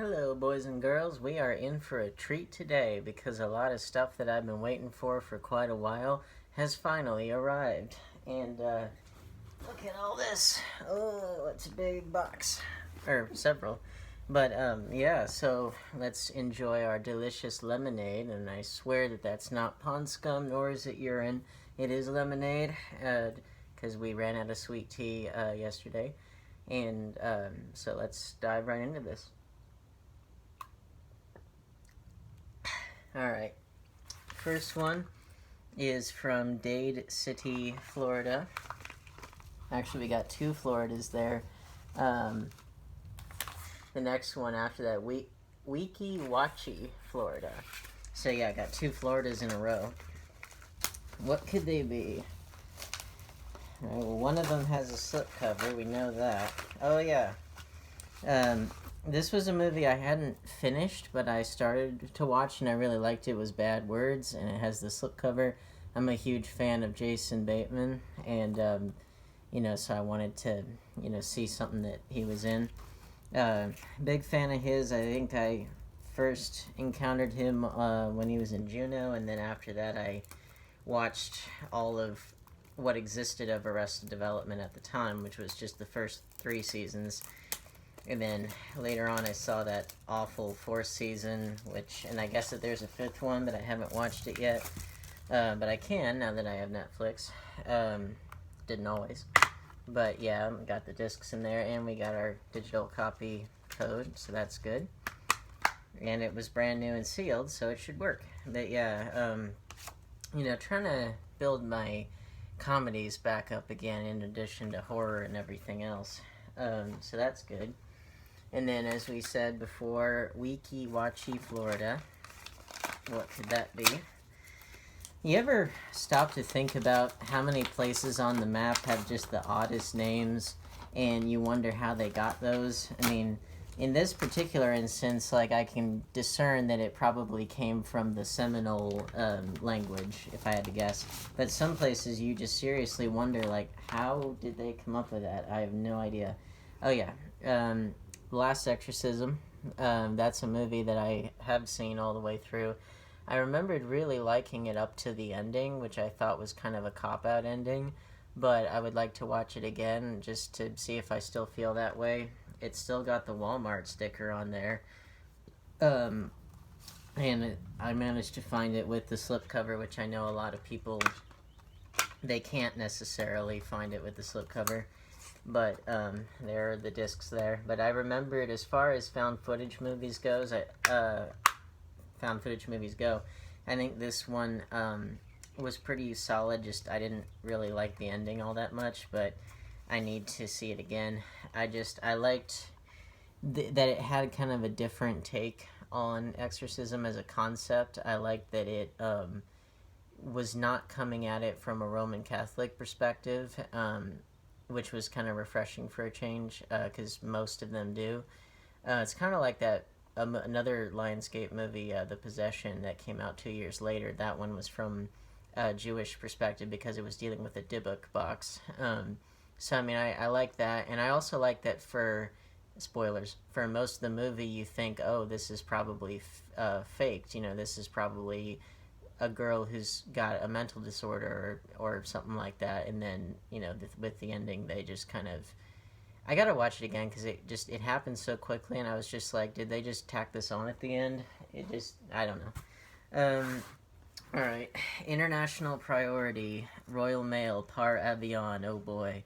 Hello, boys and girls. We are in for a treat today because a lot of stuff that I've been waiting for quite a while has finally arrived. And, look at all this. Oh, it's a big box. Or several. But, yeah, so let's enjoy our delicious lemonade. And I swear that that's not pond scum, nor is it urine. It is lemonade, because we ran out of sweet tea, yesterday. And, so let's dive right into this. Alright, first one is from Dade City, Florida. Actually, we got two Floridas there. The next one after that, Weeki Wachee, Florida. So yeah, I got two Floridas in a row. What could they be? Alright, well, one of them has a slipcover, we know that. Oh yeah. This was a movie I hadn't finished, but I started to watch and I really liked it. It was Bad Words, and it has the slipcover. I'm a huge fan of Jason Bateman, and, so I wanted to, see something that he was in. Big fan of his. I think I first encountered him when he was in Juno, and then after that I watched all of what existed of Arrested Development at the time, which was just the first 3 seasons. And then later on I saw that awful 4th season, and I guess that there's a 5th one, but I haven't watched it yet. But I can, now that I have Netflix. Didn't always. But yeah, got the discs in there, and we got our digital copy code, so that's good. And it was brand new and sealed, so it should work. But yeah, trying to build my comedies back up again in addition to horror and everything else. So that's good. And then, as we said before, Weeki Wachee, Florida. What could that be? You ever stop to think about how many places on the map have just the oddest names, and you wonder how they got those? I mean, in this particular instance, I can discern that it probably came from the Seminole language, if I had to guess. But some places you just seriously wonder, how did they come up with that? I have no idea. Oh, yeah. Last Exorcism. That's a movie that I have seen all the way through. I remembered really liking it up to the ending, which I thought was kind of a cop-out ending, but I would like to watch it again just to see if I still feel that way. It's still got the Walmart sticker on there, and I managed to find it with the slipcover, which I know a lot of people, they can't necessarily find it with the slipcover. But there are the discs there. But I remembered, as far as found footage movies go, I think this one was pretty solid. Just I didn't really like the ending all that much, but I need to see it again. I liked that it had kind of a different take on exorcism as a concept. I liked that it was not coming at it from a Roman Catholic perspective, which was kind of refreshing for a change, because most of them do. It's kind of like that another Lionsgate movie, The Possession, that came out 2 years later. That one was from a Jewish perspective because it was dealing with a Dybbuk box. So, I mean, I like that. And I also like that spoilers, for most of the movie you think, oh, this is probably faked. This is probably a girl who's got a mental disorder or something like that, and then with the ending they just kind of, I gotta watch it again because it happened so quickly, and I was just like, did they just tack this on at the end? I don't know. Alright, International Priority, Royal Mail par avion. Oh boy.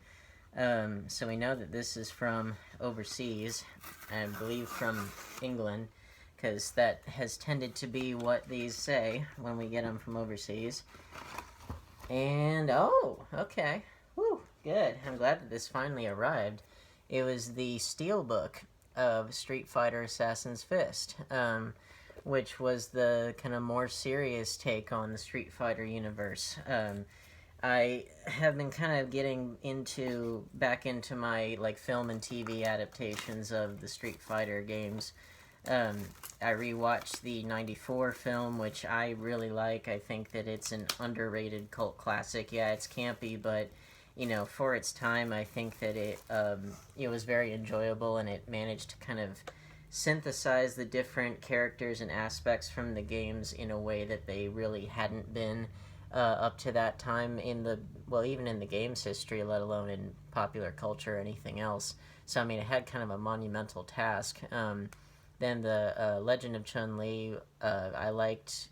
So we know that this is from overseas, I believe from England, because that has tended to be what these say when we get them from overseas. And, oh, okay. Whew, good. I'm glad that this finally arrived. It was the Steelbook of Street Fighter Assassin's Fist, which was the kind of more serious take on the Street Fighter universe. I have been kind of getting back into my, film and TV adaptations of the Street Fighter games. I rewatched the 94 film, which I really like. I think that it's an underrated cult classic. Yeah, it's campy, but, for its time, I think that it was very enjoyable, and it managed to kind of synthesize the different characters and aspects from the games in a way that they really hadn't been up to that time in the, well, even in the game's history, let alone in popular culture or anything else. So, I mean, it had kind of a monumental task. Then the Legend of Chun-Li, I liked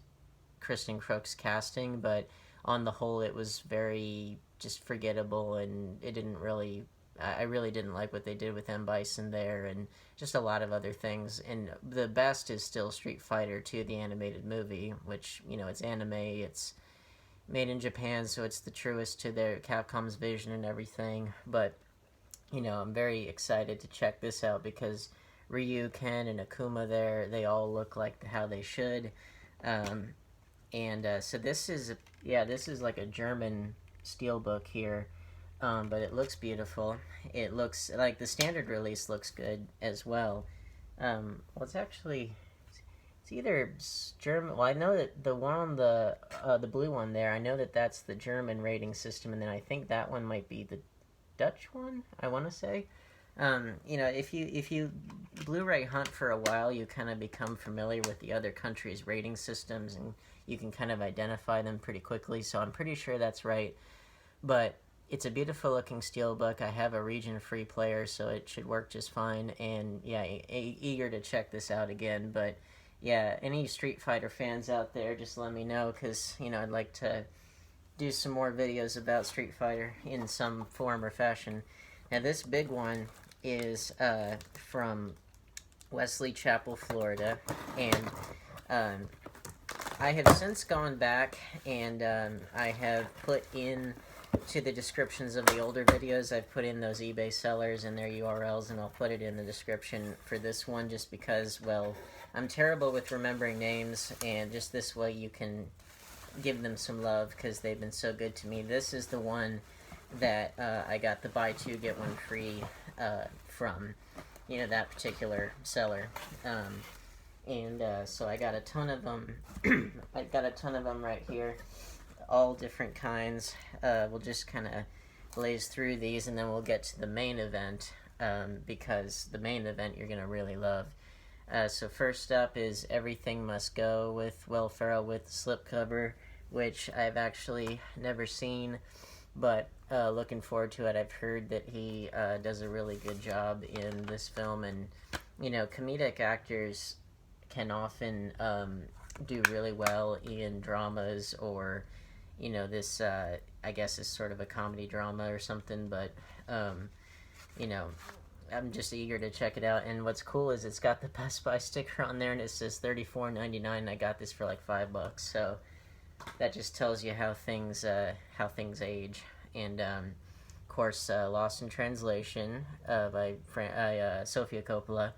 Kristen Crook's casting, but on the whole, it was very just forgettable, and it didn't really. I really didn't like what they did with M. Bison there, and just a lot of other things. And the best is still Street Fighter 2, the animated movie, which, you know, it's anime, it's made in Japan, so it's the truest to their Capcom's vision and everything. But, you know, I'm very excited to check this out because Ryu, Ken, and Akuma there, they all look like how they should. So this is, this is like a German steelbook here. But it looks beautiful. It looks like the standard release looks good as well. Well, it's actually, it's either German. Well, I know that the one on the blue one there, I know that that's the German rating system, and then I think that one might be the Dutch one, I want to say. You know, if you Blu-ray hunt for a while, you kind of become familiar with the other countries' rating systems, and you can kind of identify them pretty quickly. So I'm pretty sure that's right. But it's a beautiful looking steelbook. I have a region-free player, so it should work just fine. And yeah, eager to check this out again. But yeah, any Street Fighter fans out there, just let me know, because, you know, I'd like to do some more videos about Street Fighter in some form or fashion. Now, this big one is from Wesley Chapel, Florida, and I have since gone back and I have put in to the descriptions of the older videos, I've put in those eBay sellers and their URLs, and I'll put it in the description for this one just because, well, I'm terrible with remembering names, and just this way you can give them some love because they've been so good to me. This is the one that I got the buy two get one free from, you know, that particular seller. So I got a ton of them. I got a ton of them right here, all different kinds. We'll just kind of blaze through these, and then we'll get to the main event, because the main event you're gonna really love. So first up is Everything Must Go with Will Ferrell with the slipcover, which I've actually never seen, but looking forward to it. I've heard that he does a really good job in this film, and, you know, comedic actors can often do really well in dramas, or, you know, this, I guess, is sort of a comedy drama or something, but, you know, I'm just eager to check it out. And what's cool is it's got the Best Buy sticker on there, and it says $34.99. I got this for like $5, so that just tells you how things age. And of course, Lost in Translation by Sofia Coppola,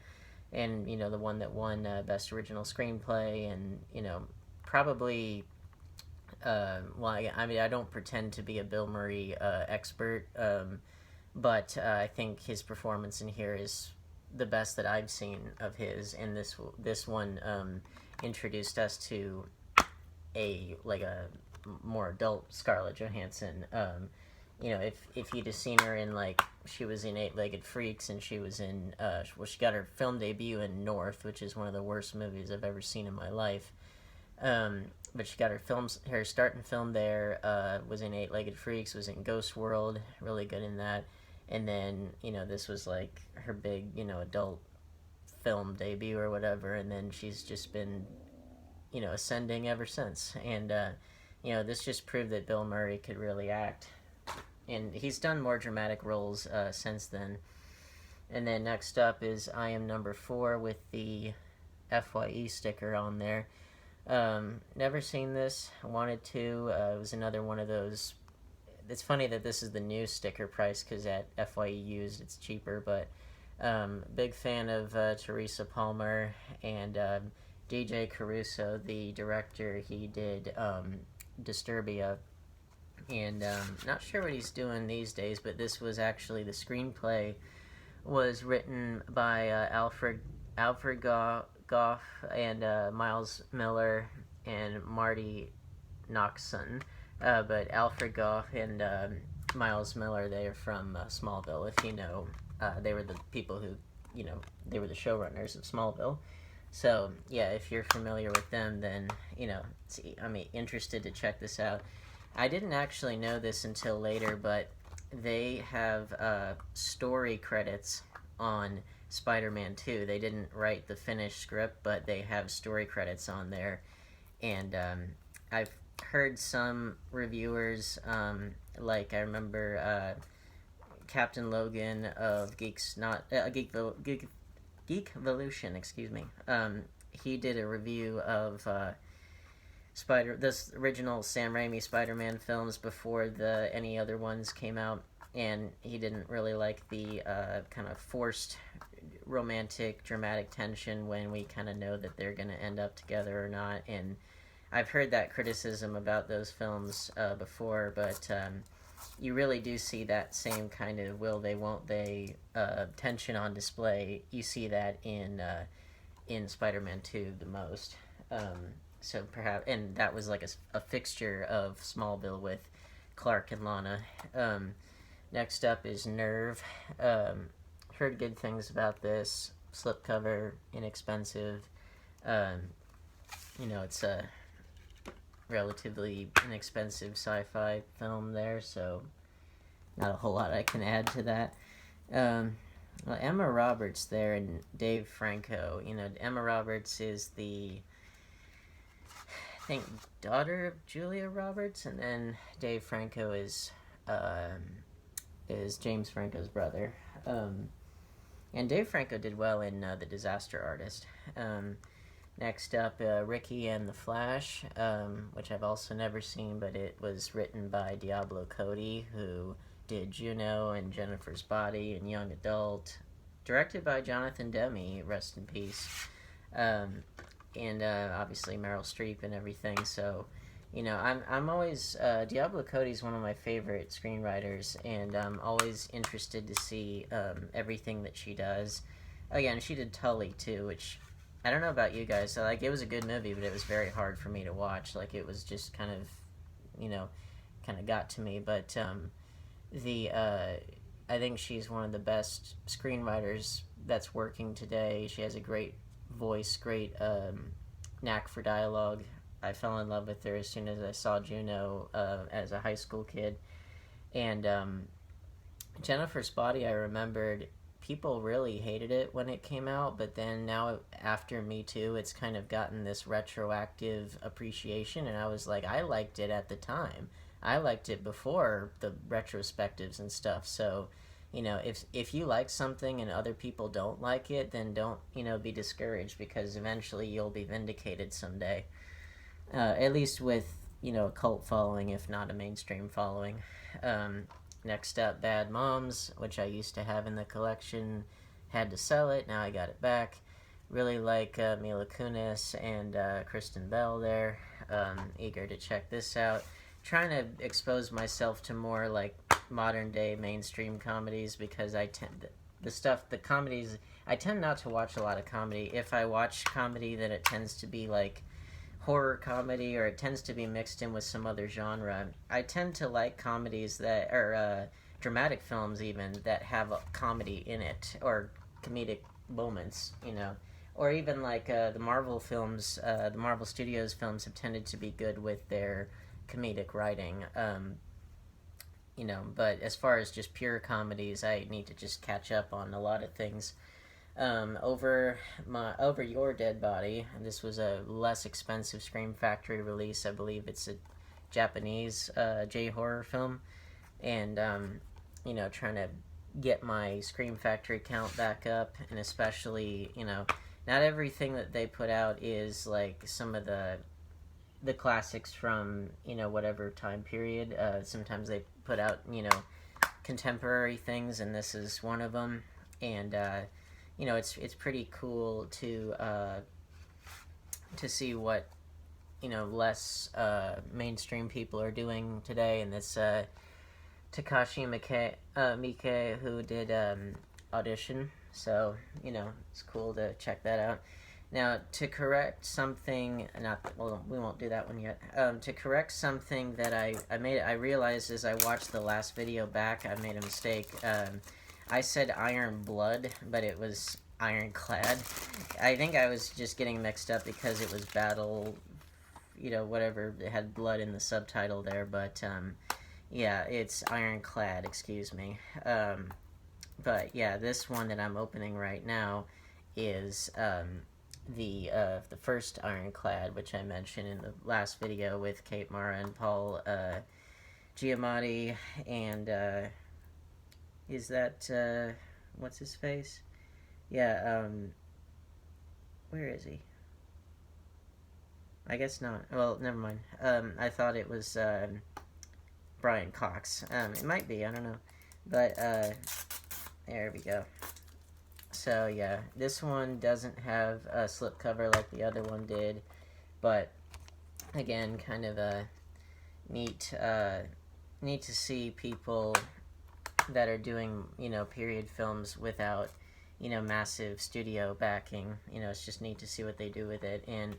and, you know, the one that won Best Original Screenplay, and, you know, probably. Well, I mean, I don't pretend to be a Bill Murray expert, but I think his performance in here is the best that I've seen of his, and this one introduced us to a more adult Scarlett Johansson. You know, if you'd have seen her in, like, she was in Eight-Legged Freaks, and she was in, well, she got her film debut in North, which is one of the worst movies I've ever seen in my life. But she got her start in film there, was in Eight-Legged Freaks, was in Ghost World, really good in that. And then, you know, this was like her big, you know, adult film debut or whatever, and then she's just been, you know, ascending ever since. And, you know, this just proved that Bill Murray could really act. And he's done more dramatic roles since then. And then next up is I Am Number 4 with the FYE sticker on there. Never seen this. I wanted to. It was another one of those. It's funny that this is the new sticker price, because at FYE used it's cheaper, but big fan of Teresa Palmer and DJ Caruso, the director. He did Disturbia, and not sure what he's doing these days, but this was actually, the screenplay was written by Alfred Goff and Miles Miller and Marty Noxon, but Alfred Goff and Miles Miller, they are from Smallville, if you know. They were the people who they were the showrunners of Smallville. So, yeah, if you're familiar with them, then, I'm interested to check this out. I didn't actually know this until later, but they have story credits on Spider-Man 2. They didn't write the finished script, but they have story credits on there. And I've heard some reviewers, like I remember Captain Logan of Geekvolution, excuse me. He did a review of this original Sam Raimi Spider-Man films before any other ones came out, and he didn't really like the kind of forced romantic dramatic tension when we kind of know that they're going to end up together or not. And I've heard that criticism about those films before, but you really do see that same kind of will they won't they tension on display. You see that in Spider-Man 2 the most. So perhaps, and that was like a fixture of Smallville with Clark and Lana. Next up is Nerve. Heard good things about this. Slipcover, inexpensive. It's a relatively inexpensive sci-fi film there, so not a whole lot I can add to that. Well, Emma Roberts there and Dave Franco. Emma Roberts is I think, daughter of Julia Roberts, and then Dave Franco is James Franco's brother. And Dave Franco did well in The Disaster Artist. Next up, Ricky and the Flash, which I've also never seen, but it was written by Diablo Cody, who did Juno and Jennifer's Body and Young Adult. Directed by Jonathan Demme, rest in peace. And obviously Meryl Streep and everything. So, I'm always Diablo Cody's one of my favorite screenwriters, and I'm always interested to see everything that she does. Again, she did Tully too, which I don't know about you guys. So, it was a good movie, but it was very hard for me to watch. It was just kind of got to me. But I think she's one of the best screenwriters that's working today. She has a great voice, great knack for dialogue. I fell in love with her as soon as I saw Juno as a high school kid. And Jennifer's Body, I remembered people really hated it when it came out, but then now after Me Too, it's kind of gotten this retroactive appreciation, and I was like, I liked it at the time. I liked it before the retrospectives and stuff. So, if you like something and other people don't like it, then don't, be discouraged, because eventually you'll be vindicated someday. At least with, a cult following, if not a mainstream following. Next up, Bad Moms, which I used to have in the collection. Had to sell it, now I got it back. Really like Mila Kunis and Kristen Bell there. Eager to check this out. Trying to expose myself to more modern day mainstream comedies, because I tend not to watch a lot of comedy. If I watch comedy, then it tends to be horror comedy, or it tends to be mixed in with some other genre. I tend to like comedies that are dramatic films even that have a comedy in it, or comedic moments, or even the Marvel films. The Marvel Studios films have tended to be good with their comedic writing, but as far as just pure comedies, I need to just catch up on a lot of things. Over Your Dead Body, this was a less expensive Scream Factory release. I believe it's a Japanese J-horror film, and trying to get my Scream Factory count back up, and especially, not everything that they put out is some of the classics from whatever time period. Sometimes they put out contemporary things, and this is one of them. And it's pretty cool to see what less mainstream people are doing today. And this Takashi Miike, who did Audition, so it's cool to check that out. Now, to correct something, we won't do that one yet. To correct something that I realized as I watched the last video back, I made a mistake. I said Iron Blood, but it was Ironclad. I think I was just getting mixed up because it was Battle, whatever, it had blood in the subtitle there, but yeah, it's Ironclad, excuse me. But yeah, this one that I'm opening right now is the first Ironclad, which I mentioned in the last video with Kate Mara and Paul Giamatti, and is that what's his face? Yeah, where is he? I guess not. Well, never mind. I thought it was Brian Cox. It might be. I don't know. But there we go. So yeah, this one doesn't have a slipcover like the other one did, but again, kind of a neat to see people that are doing period films without massive studio backing. It's just neat to see what they do with it. And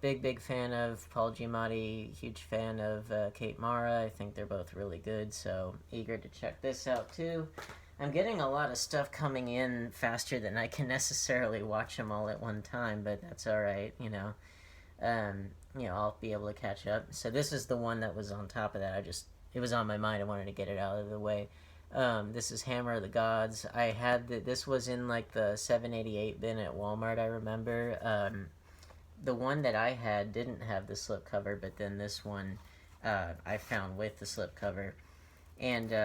big fan of Paul Giamatti, huge fan of Kate Mara. I think they're both really good, so eager to check this out too. I'm getting a lot of stuff coming in faster than I can necessarily watch them all at one time, but that's alright, I'll be able to catch up. So this is the one that was on top of that. It was on my mind. I wanted to get it out of the way. This is Hammer of the Gods. I had this was in like the 788 bin at Walmart, I remember. The one that I had didn't have the slipcover, but then this one I found with the slipcover. And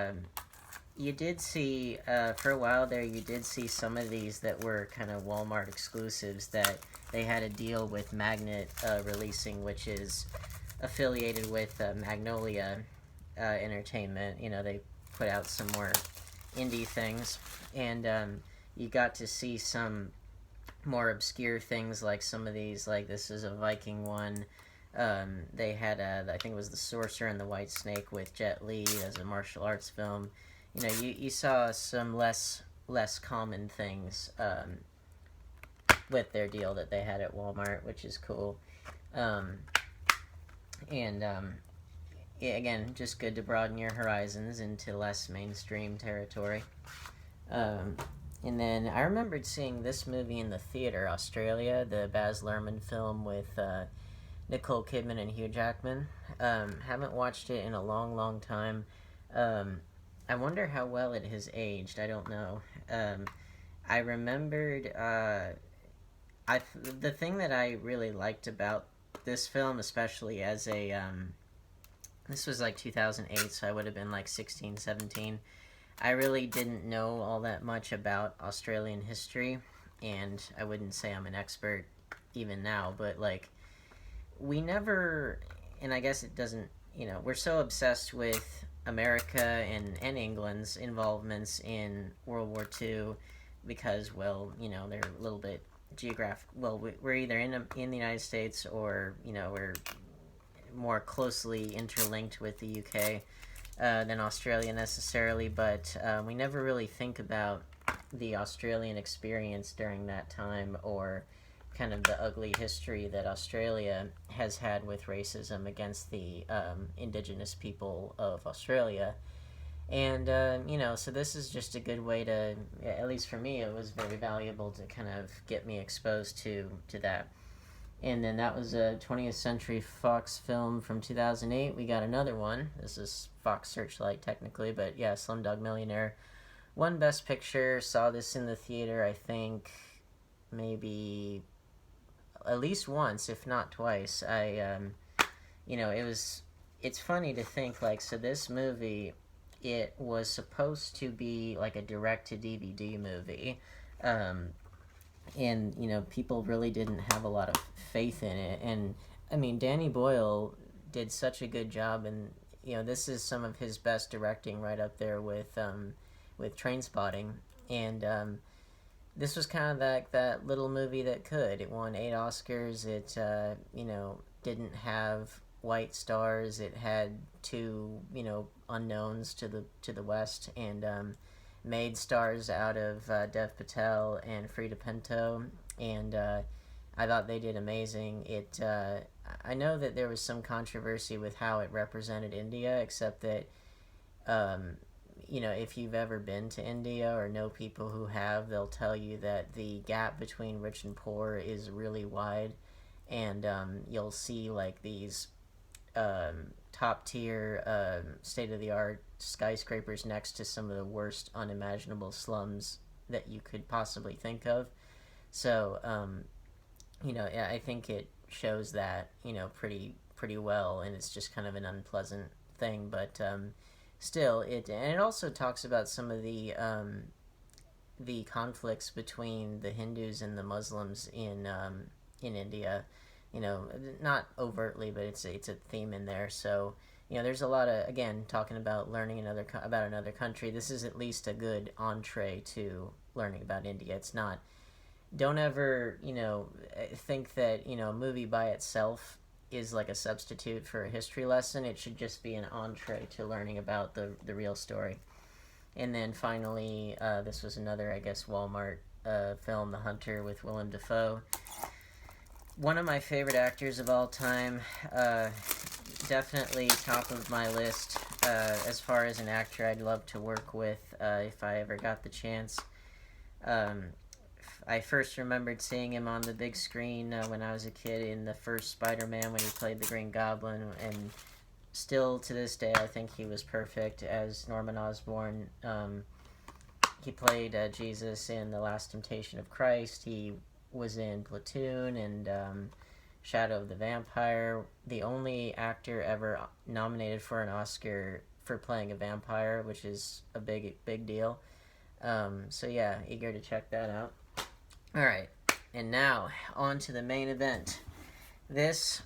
you did see, for a while there, you did see some of these that were kind of Walmart exclusives that they had a deal with Magnet releasing, which is affiliated with Magnolia Entertainment. They put out some more indie things, and you got to see some more obscure things, like some of these, like this is a Viking one. They had I think it was The Sorcerer and the White Snake with Jet Li as a martial arts film. You saw some less common things with their deal that they had at Walmart, which is cool. Yeah, again, just good to broaden your horizons into less mainstream territory. And then I remembered seeing this movie in the theater, Australia, the Baz Luhrmann film with Nicole Kidman and Hugh Jackman. Haven't watched it in a long time. I wonder how well it has aged. I don't know. I remembered the thing that I really liked about this film, especially as a this was like 2008, so I would have been like 16, 17. I really didn't know all that much about Australian history, and I wouldn't say I'm an expert even now, but like we never, and I guess it doesn't, we're so obsessed with America and England's involvements in World War II because, well, they're a little bit we're either in the United States or, we're more closely interlinked with the UK than Australia necessarily, but we never really think about the Australian experience during that time, or kind of the ugly history that Australia has had with racism against the Indigenous people of Australia. And, so this is just a good way to, at least for me, it was very valuable to kind of get me exposed to that. And then that was a 20th Century Fox film from 2008. We got another one. This is Fox Searchlight, technically, but yeah, Slumdog Millionaire. Won Best Picture. Saw this in the theater, I think, maybe at least once, if not twice. It's funny to think, like, so this movie, it was supposed to be like a direct-to-DVD movie. And people really didn't have a lot of faith in it. And I mean, Danny Boyle did such a good job, and this is some of his best directing, right up there with Trainspotting. And this was kind of like that little movie that could. It won 8 Oscars. It didn't have white stars. It had 2 unknowns to the West, and made stars out of Dev Patel and Frida Pinto, and I thought they did amazing. I know that there was some controversy with how it represented India, except that you know, if you've ever been to India or know people who have, they'll tell you that the gap between rich and poor is really wide, and you'll see like these top tier, state of the art skyscrapers next to some of the worst unimaginable slums that you could possibly think of. So, you know, I think it shows that, you know, pretty well, and it's just kind of an unpleasant thing, but still, and it also talks about some of the conflicts between the Hindus and the Muslims in India. You know, not overtly, but it's a theme in there. So, you know, there's a lot of, again, talking about learning about another country. This is at least a good entree to learning about India. It's not. Don't ever, you know, think that, you know, a movie by itself is like a substitute for a history lesson. It should just be an entree to learning about the real story. And then finally, this was another, I guess, Walmart film, The Hunter, with Willem Dafoe. One of my favorite actors of all time, definitely top of my list as far as an actor I'd love to work with if I ever got the chance. I first remembered seeing him on the big screen when I was a kid in the first Spider-Man when he played the Green Goblin, and still to this day I think he was perfect as Norman Osborn. He played Jesus in The Last Temptation of Christ. He was in Platoon and Shadow of the Vampire. The only actor ever nominated for an Oscar for playing a vampire, which is a big deal. So yeah, eager to check that out. Alright, and now on to the main event. This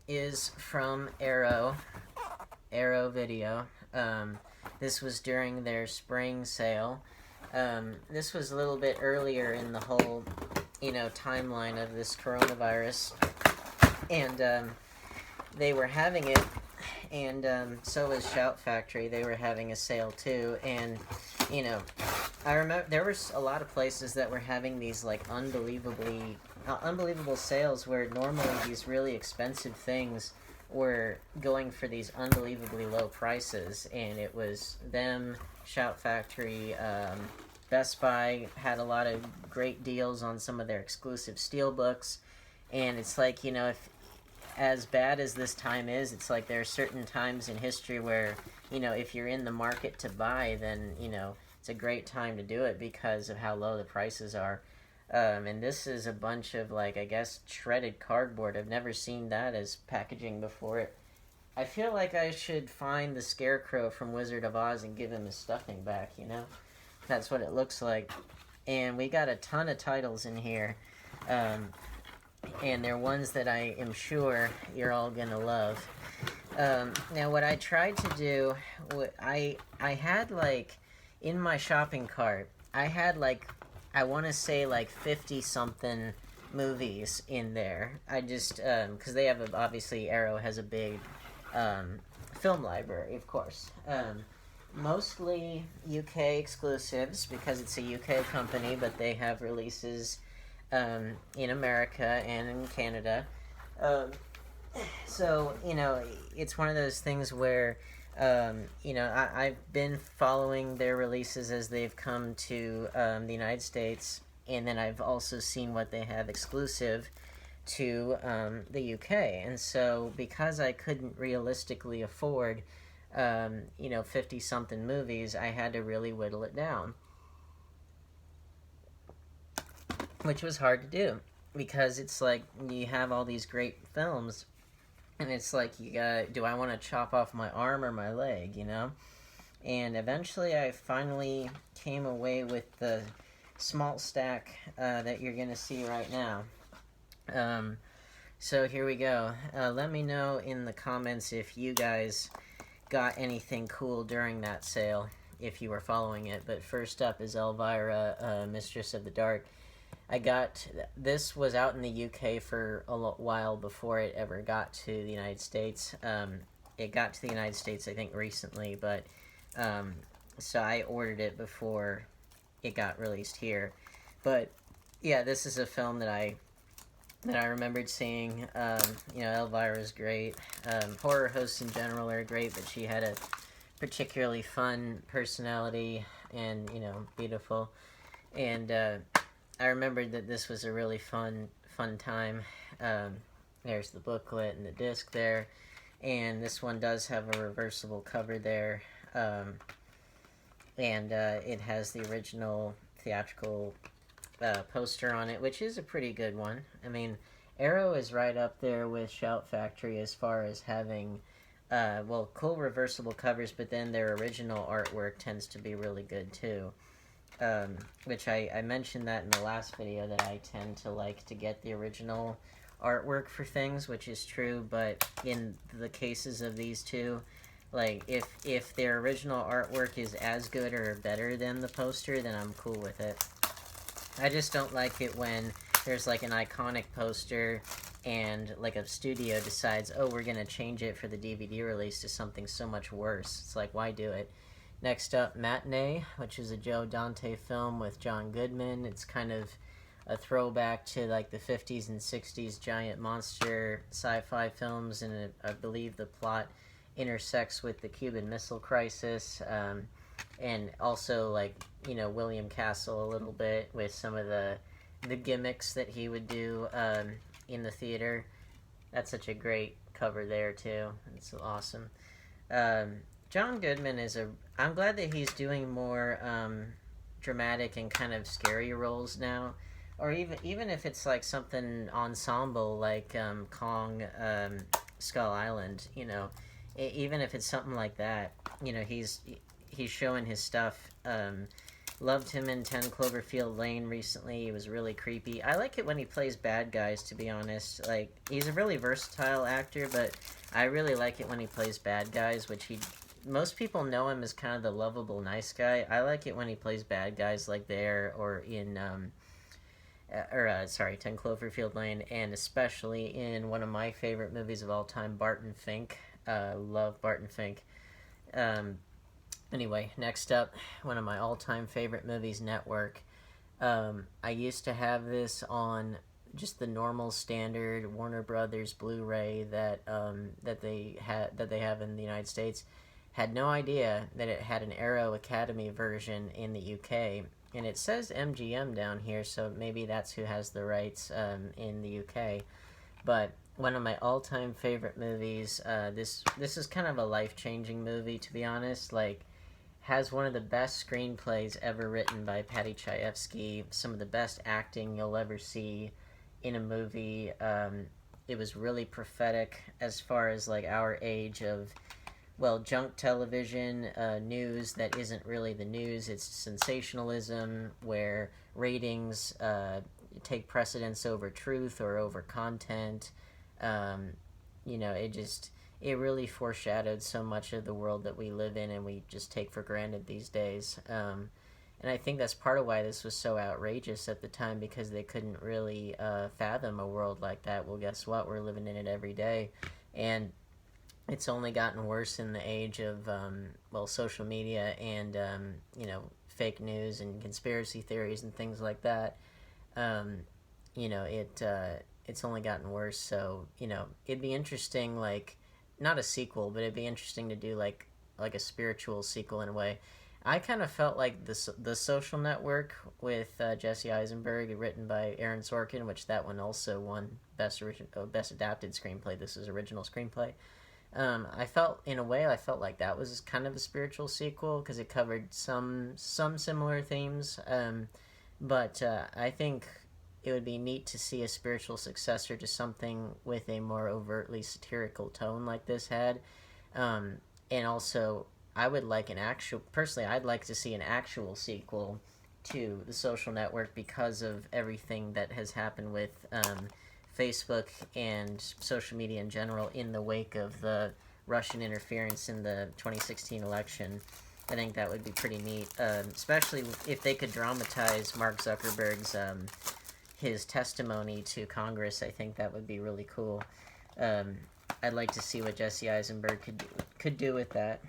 is from Arrow Video. This was during their spring sale. This was a little bit earlier in the whole, you know, timeline of this coronavirus, and they were having it, and so was Shout Factory. They were having a sale too, and, you know, I remember there was a lot of places that were having these like unbelievable sales where normally these really expensive things were going for these unbelievably low prices, and it was them, Shout Factory, Best Buy had a lot of great deals on some of their exclusive steelbooks, and it's like, you know, if as bad as this time is, it's like there are certain times in history where, you know, if you're in the market to buy, then, you know, it's a great time to do it because of how low the prices are. And this is a bunch of, like, I guess, shredded cardboard. I've never seen that as packaging before. I feel like I should find the Scarecrow from Wizard of Oz and give him his stuffing back, you know? That's what it looks like. And we got a ton of titles in here. And they're ones that I am sure you're all gonna love. Now, what I tried to do, I had, like, in my shopping cart, I had, like, I want to say, like, 50-something movies in there. I just, because they have, obviously, Arrow has a big film library, of course. Mostly UK exclusives, because it's a UK company, but they have releases in America and in Canada. So, you know, it's one of those things where, you know, I've been following their releases as they've come to the United States, and then I've also seen what they have exclusive to the UK. And so, because I couldn't realistically afford, you know, 50-something movies, I had to really whittle it down, which was hard to do, because it's like you have all these great films, and it's like, you got, do I want to chop off my arm or my leg, you know? And eventually I finally came away with the small stack that you're going to see right now. So here we go. Let me know in the comments if you guys got anything cool during that sale, if you were following it. But first up is Elvira, Mistress of the Dark. This was out in the UK for a while before it ever got to the United States. It got to the United States, I think, recently, but, so I ordered it before it got released here. But, yeah, this is a film that I remembered seeing. You know, Elvira's great. Horror hosts in general are great, but she had a particularly fun personality and, you know, beautiful. And I remembered that this was a really fun time. There's the booklet and the disc there. And this one does have a reversible cover there. And it has the original theatrical poster on it, which is a pretty good one. I mean, Arrow is right up there with Shout Factory as far as having, well, cool reversible covers, but then their original artwork tends to be really good too. Which I mentioned that in the last video, that I tend to like to get the original artwork for things, which is true, but in the cases of these two, like, if their original artwork is as good or better than the poster, then I'm cool with it. I just don't like it when there's, like, an iconic poster and, like, a studio decides, oh, we're gonna change it for the DVD release to something so much worse. It's like, why do it? Next up, Matinee, which is a Joe Dante film with John Goodman. It's kind of a throwback to, like, the 50s and 60s giant monster sci-fi films, and I believe the plot intersects with the Cuban Missile Crisis, and also, like, you know, William Castle a little bit with some of the gimmicks that he would do in the theater. That's such a great cover there too. It's awesome. John Goodman is I'm glad that he's doing more dramatic and kind of scary roles now, or even if it's like something ensemble like Kong, Skull Island, you know. Even if it's something like that, you know, he's showing his stuff. Loved him in 10 Cloverfield Lane recently. He was really creepy. I like it when he plays bad guys, to be honest. Like, he's a really versatile actor, but I really like it when he plays bad guys, which most people know him as kind of the lovable nice guy. I like it when he plays bad guys, like there, or in 10 Cloverfield Lane, and especially in one of my favorite movies of all time, Barton Fink. Love Barton Fink. Anyway, next up, one of my all-time favorite movies, Network. I used to have this on just the normal standard Warner Brothers Blu-ray that they have in the United States. Had no idea that it had an Arrow Academy version in the UK, and it says MGM down here, so maybe that's who has the rights in the UK. But one of my all-time favorite movies. This is kind of a life-changing movie, to be honest. Like, has one of the best screenplays ever written by Paddy Chayefsky. Some of the best acting you'll ever see in a movie. It was really prophetic as far as, like, our age of, well, junk television, news that isn't really the news. It's sensationalism where ratings take precedence over truth or over content. You know, it really foreshadowed so much of the world that we live in and we just take for granted these days. And I think that's part of why this was so outrageous at the time, because they couldn't really fathom a world like that. Well, guess what? We're living in it every day. And it's only gotten worse in the age of, social media and, you know, fake news and conspiracy theories and things like that. You know, it's only gotten worse. So, you know, it'd be interesting, like, not a sequel, but it'd be interesting to do like a spiritual sequel in a way. I kind of felt like the Social Network with Jesse Eisenberg, written by Aaron Sorkin, which that one also won best adapted screenplay. This is original screenplay. I felt like that was kind of a spiritual sequel because it covered some similar themes. But I think it would be neat to see a spiritual successor to something with a more overtly satirical tone like this had. And also, I would like I'd like to see an actual sequel to The Social Network because of everything that has happened with Facebook and social media in general in the wake of the Russian interference in the 2016 election. I think that would be pretty neat, especially if they could dramatize Mark Zuckerberg's his testimony to Congress. I think that would be really cool. I'd like to see what Jesse Eisenberg could do with that.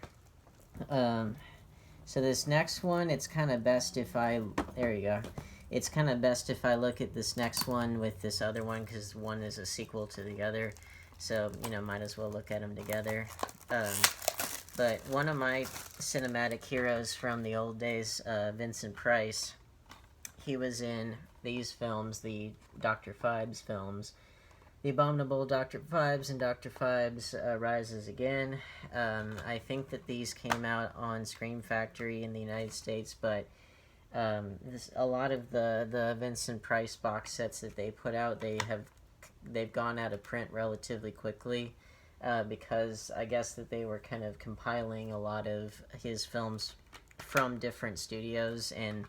So this next one, it's kind of best if there you go. It's kind of best if I look at this next one with this other one, because one is a sequel to the other. So, you know, might as well look at them together. But one of my cinematic heroes from the old days, Vincent Price, he was in these films, the Dr. Phibes films. The Abominable Dr. Phibes and Dr. Phibes Rises Again. I think that these came out on Scream Factory in the United States, but a lot of the Vincent Price box sets that they put out, they've gone out of print relatively quickly, because I guess that they were kind of compiling a lot of his films from different studios, and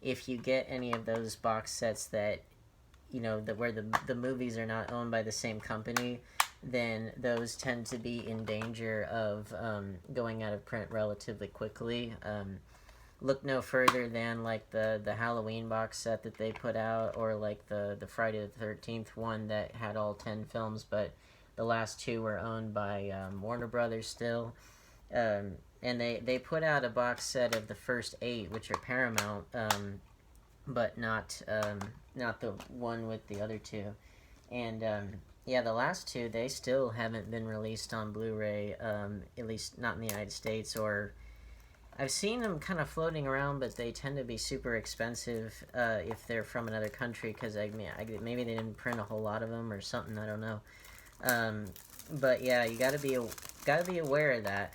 if you get any of those box sets that, you know, where the movies are not owned by the same company, then those tend to be in danger of going out of print relatively quickly. Look no further than like the Halloween box set that they put out, or like the Friday the 13th one that had all 10 films, but the last 2 were owned by Warner Brothers still. And they put out a box set of the first 8, which are Paramount, but not the one with the other 2. And yeah, the last 2, they still haven't been released on Blu-ray, at least not in the United States, or I've seen them kind of floating around, but they tend to be super expensive if they're from another country, because maybe they didn't print a whole lot of them or something, I don't know. But yeah, you gotta be aware of that,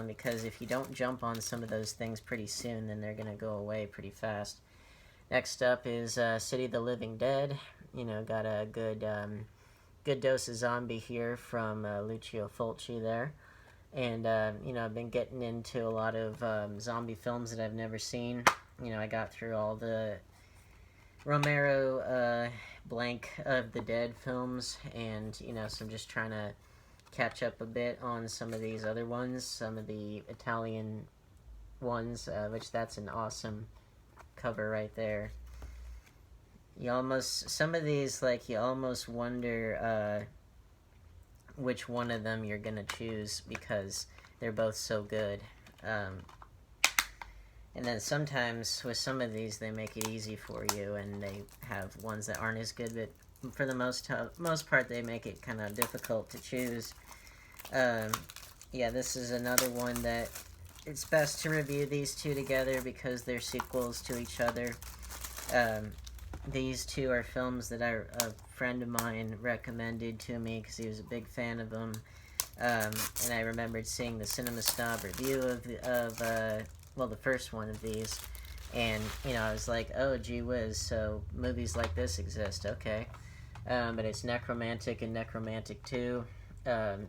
because if you don't jump on some of those things pretty soon, then they're gonna go away pretty fast. Next up is City of the Living Dead. You know, got a good dose of zombie here from Lucio Fulci there. And, you know, I've been getting into a lot of zombie films that I've never seen. You know, I got through all the Romero Blank of the Dead films, and, you know, so I'm just trying to catch up a bit on some of these other ones, some of the Italian ones, which that's an awesome cover right there. Some of these, like, you almost wonder which one of them you're gonna choose, because they're both so good. And then sometimes with some of these, they make it easy for you, and they have ones that aren't as good, but for the most part, they make it kind of difficult to choose. Yeah, this is another one that it's best to review these 2 together because they're sequels to each other. These 2 are films that a friend of mine recommended to me because he was a big fan of them. And I remembered seeing the Cinema Snob review of the first one of these. And, you know, I was like, oh, gee whiz, so movies like this exist, okay. But it's NECromantic and NECromantic 2.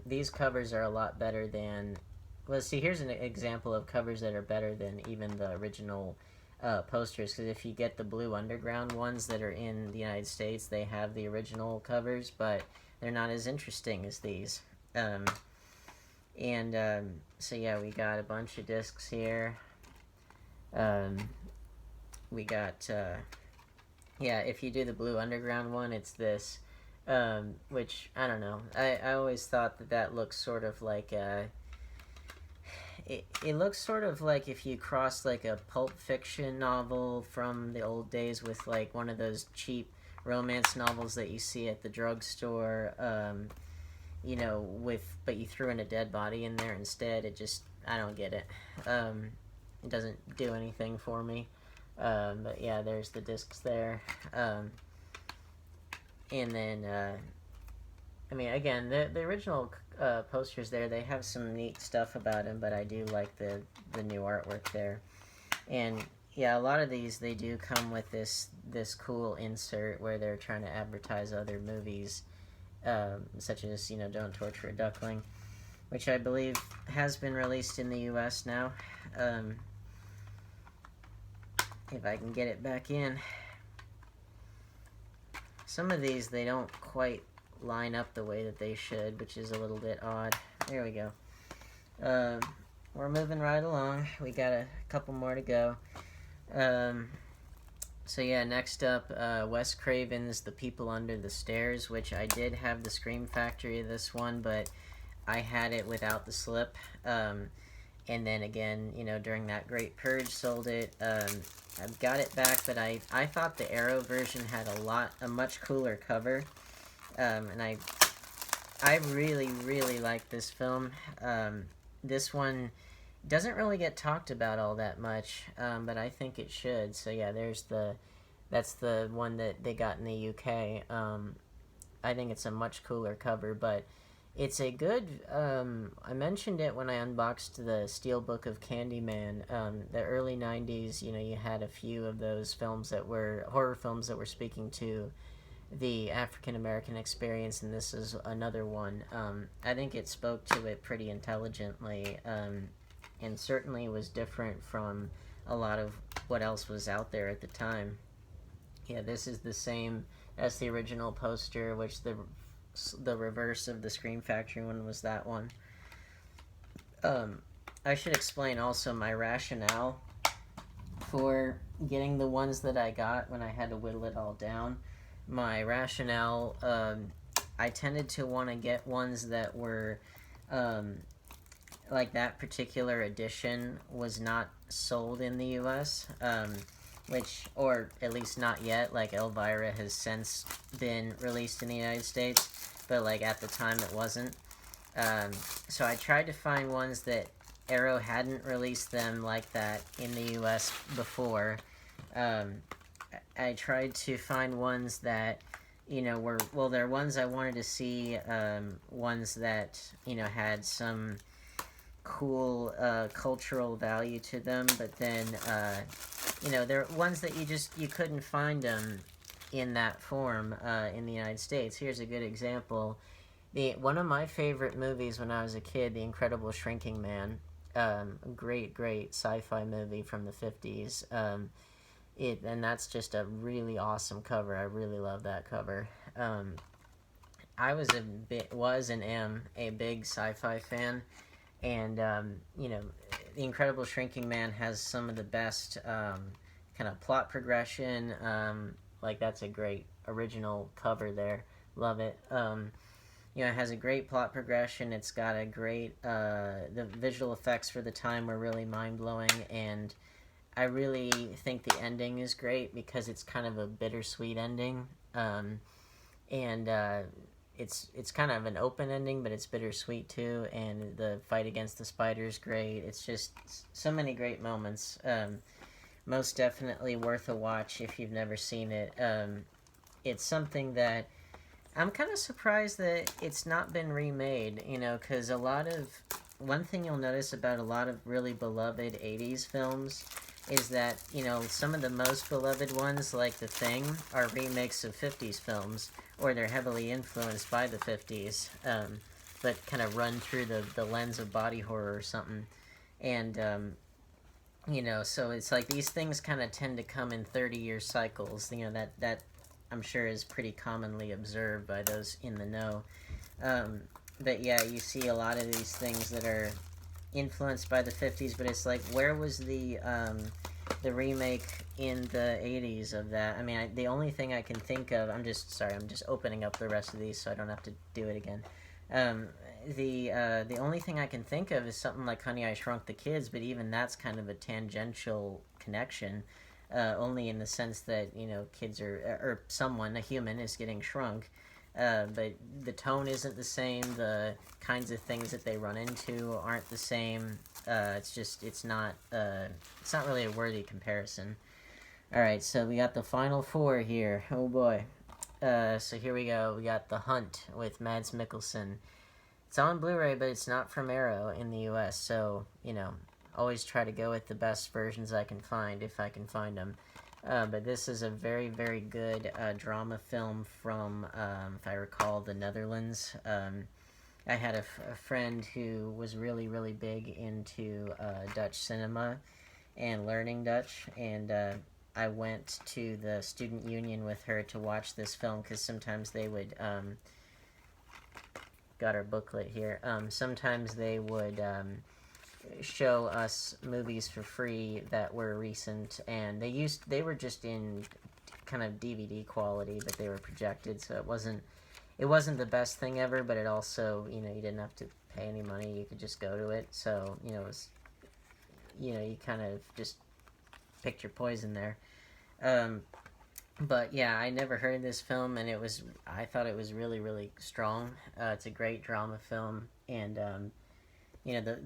These covers are a lot better than... Well, see, here's an example of covers that are better than even the original posters, because if you get the Blue Underground ones that are in the United States, they have the original covers, but they're not as interesting as these. So yeah, we got a bunch of discs here. We got, yeah, if you do the Blue Underground one, it's this, which, I don't know, I always thought that looks sort of like it looks sort of like if you crossed like a Pulp Fiction novel from the old days with like one of those cheap romance novels that you see at the drugstore, you know, but you threw in a dead body in there instead. I don't get it. It doesn't do anything for me. But yeah, there's the discs there. And then, I mean, again, the original posters there, they have some neat stuff about them, but I do like the new artwork there. And yeah, a lot of these, they do come with this cool insert where they're trying to advertise other movies, such as, you know, Don't Torture a Duckling, which I believe has been released in the US now. If I can get it back in. Some of these, they don't quite line up the way that they should, which is a little bit odd. There we go. We're moving right along. We got a couple more to go. So yeah, next up, Wes Craven's The People Under the Stairs, which I did have the Scream Factory of this one, but I had it without the slip. And then again, you know, during that Great Purge, sold it. I've got it back, but I thought the Arrow version had a much cooler cover. And I really, really like this film. this one doesn't really get talked about all that much, but I think it should. So yeah, that's the one that they got in the UK. I think it's a much cooler cover, but it's a good. I mentioned it when I unboxed the Steelbook of Candyman. The early '90s, you had a few of those films that were horror films that were speaking to the African American experience, and this is another one. I think it spoke to it pretty intelligently, and certainly was different from a lot of what else was out there at the time. Yeah, this is the same as the original poster, which the reverse of the Scream Factory one was that one. I should explain also my rationale for getting the ones that I got when I had to whittle it all down. My rationale, I tended to want to get ones that were, like that particular edition was not sold in the US, or at least not yet. Like Elvira has since been released in the United States, but like at the time it wasn't. So I tried to find ones that Arrow hadn't released them like that in the US before. I tried to find ones that, they're ones I wanted to see, ones that, had some cool cultural value to them, but then, they're ones that you couldn't find them in that form in the United States. Here's a good example. One of my favorite movies when I was a kid, The Incredible Shrinking Man, great sci-fi movie from the 50s. And that's just a really awesome cover. I really love that cover. I was and am a big sci-fi fan, and The Incredible Shrinking Man has some of the best kind of plot progression. That's a great original cover there. Love it. It has a great plot progression. It's got a great the visual effects for the time were really mind-blowing, and I really think the ending is great because it's kind of a bittersweet ending, and it's kind of an open ending, but it's bittersweet too. And the fight against the spider is great. It's just so many great moments. Most definitely worth a watch if you've never seen it. It's something that I'm kind of surprised that it's not been remade. Because one thing you'll notice about a lot of really beloved 80s films is that, some of the most beloved ones, like The Thing, are remakes of 50s films, or they're heavily influenced by the 50s, but kind of run through the lens of body horror or something. And, so it's like these things kind of tend to come in 30-year cycles, that I'm sure is pretty commonly observed by those in the know. But yeah, you see a lot of these things that are influenced by the 50s, but it's like, where was the remake in the 80s of that? I mean, the only thing I can think of, I'm just opening up the rest of these so I don't have to do it again. The only thing I can think of is something like Honey, I Shrunk the Kids, but even that's kind of a tangential connection, only in the sense that, kids or someone, a human, is getting shrunk. But the tone isn't the same. The kinds of things that they run into aren't the same. It's not really a worthy comparison. All right, so we got the final four here. Oh boy. So here we go. We got The Hunt with Mads Mikkelsen. It's on Blu-ray, but it's not from Arrow in the U.S. So always try to go with the best versions I can find if I can find them. But this is a very, very good drama film from, if I recall, the Netherlands. I had a friend who was really, really big into Dutch cinema and learning Dutch, and I went to the student union with her to watch this film because sometimes they would, got our booklet here, sometimes they would show us movies for free that were recent, and they were just in kind of DVD quality, but they were projected, so it wasn't the best thing ever, but it also, you didn't have to pay any money, you could just go to it, so, it was, you kind of just picked your poison there. But yeah, I never heard of this film, and I thought it was really, really strong. It's a great drama film, and you know,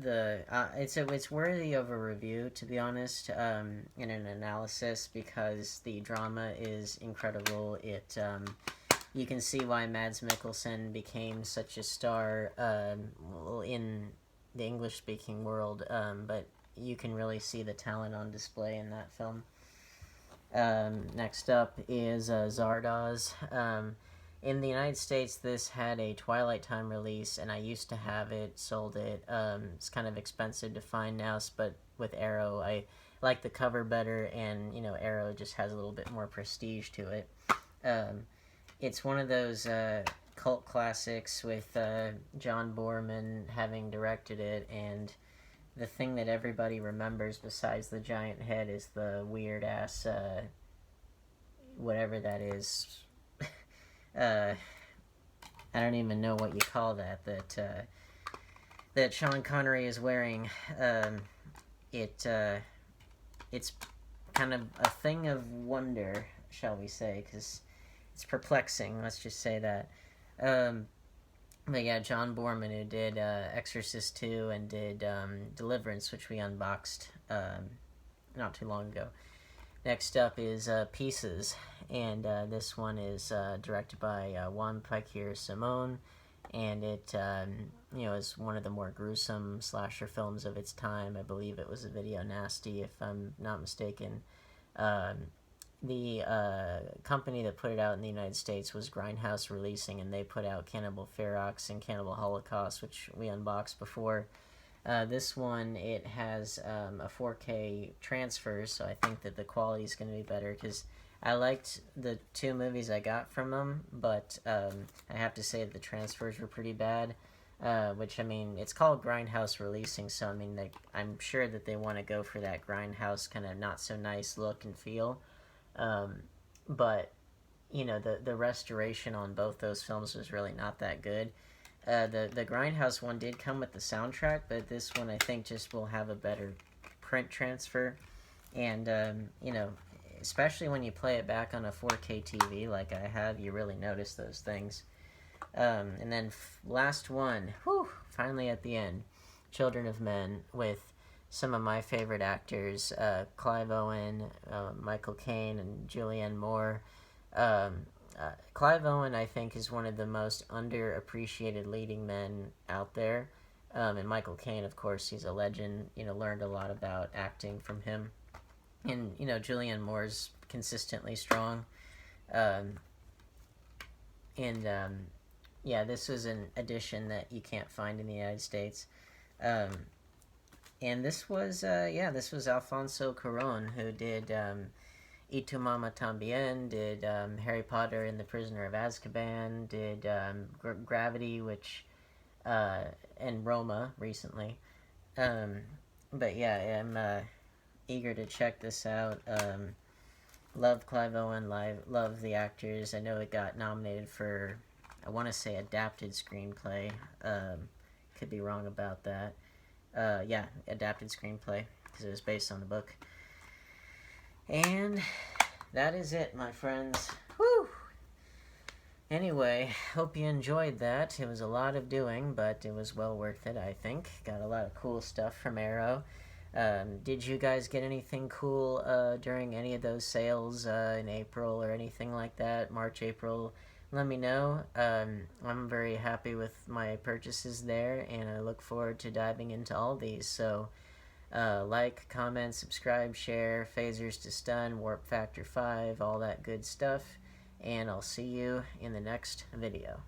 it's worthy of a review, to be honest, in an analysis, because the drama is incredible. You can see why Mads Mikkelsen became such a star in the English-speaking world, but you can really see the talent on display in that film. Next up is Zardoz. In the United States, this had a Twilight Time release, and I used to have it, sold it. It's kind of expensive to find now, but with Arrow, I like the cover better, and, you know, Arrow just has a little bit more prestige to it. It's one of those cult classics with John Boorman having directed it, and the thing that everybody remembers besides the giant head is the weird-ass, whatever that is. I don't even know what you call that that Sean Connery is wearing. It's kind of a thing of wonder, shall we say, because it's perplexing, let's just say that. But yeah, John Boorman, who did Exorcist 2 and did Deliverance, which we unboxed not too long ago. Next up is Pieces, and this one is directed by Juan Piquer Simon, and it is one of the more gruesome slasher films of its time. I believe it was a Video Nasty, if I'm not mistaken. The company that put it out in the United States was Grindhouse Releasing, and they put out Cannibal Ferox and Cannibal Holocaust, which we unboxed before. This one, it has a 4K transfer, so I think that the quality is going to be better, because I liked the two movies I got from them, but I have to say that the transfers were pretty bad, which, I mean, it's called Grindhouse Releasing, so, I mean, I'm sure that they want to go for that Grindhouse kind of not-so-nice look and feel, but, you know, the restoration on both those films was really not that good. The Grindhouse one did come with the soundtrack, but this one I think just will have a better print transfer, and you know, especially when you play it back on a 4K TV like I have, you really notice those things. And then last one, finally at the end, Children of Men, with some of my favorite actors, Clive Owen, Michael Caine, and Julianne Moore. Clive Owen, I think, is one of the most underappreciated leading men out there. And Michael Caine, of course, he's a legend. You know, learned a lot about acting from him. And, you know, Julianne Moore's consistently strong. Yeah, this was an edition that you can't find in the United States. And this was, this was Alfonso Cuarón, who did Y Tu Mama Tambien, did Harry Potter and the Prisoner of Azkaban, did Gravity, which, and Roma recently. But yeah, I'm eager to check this out. Love Clive Owen, love the actors. I know it got nominated for, I want to say, adapted screenplay. Could be wrong about that. Yeah, adapted screenplay, because it was based on the book. And that is it, my friends. Woo! Anyway, hope you enjoyed that. It was a lot of doing, but it was well worth it, I think. Got a lot of cool stuff from Arrow. Did you guys get anything cool during any of those sales in April or anything like that? March, April? Let me know. I'm very happy with my purchases there, and I look forward to diving into all these. So, like, comment, subscribe, share, Phasers to Stun, Warp Factor 5, all that good stuff. And I'll see you in the next video.